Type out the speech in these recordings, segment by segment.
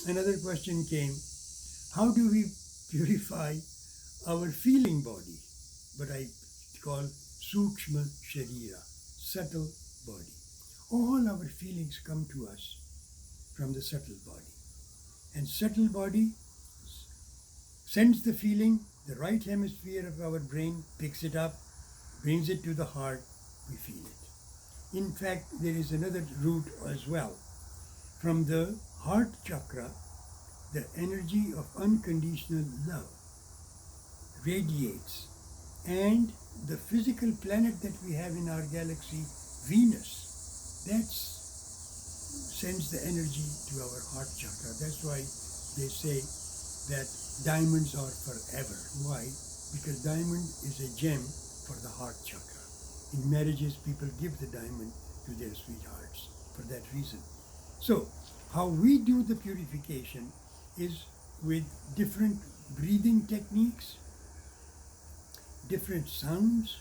Another question came, how do we purify our feeling body? What I call Sukshma Sharira, subtle body. All our feelings come to us from the subtle body. And subtle body sends the feeling, the right hemisphere of our brain picks it up, brings it to the heart, we feel it. In fact, there is another route as well. From the heart chakra, the energy of unconditional love radiates, and the physical planet that we have in our galaxy, Venus, that sends the energy to our heart chakra. That's why they say that diamonds are forever. Why? Because diamond is a gem for the heart chakra. In marriages, people give the diamond to their sweethearts for that reason. So, how we do the purification is with different breathing techniques, different sounds,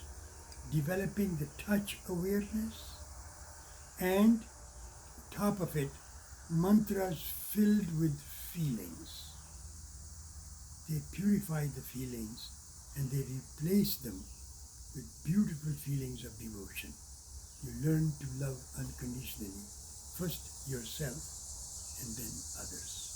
developing the touch awareness, and top of it, mantras filled with feelings. They purify the feelings and they replace them with beautiful feelings of devotion. You learn to love unconditionally, first yourself and then others.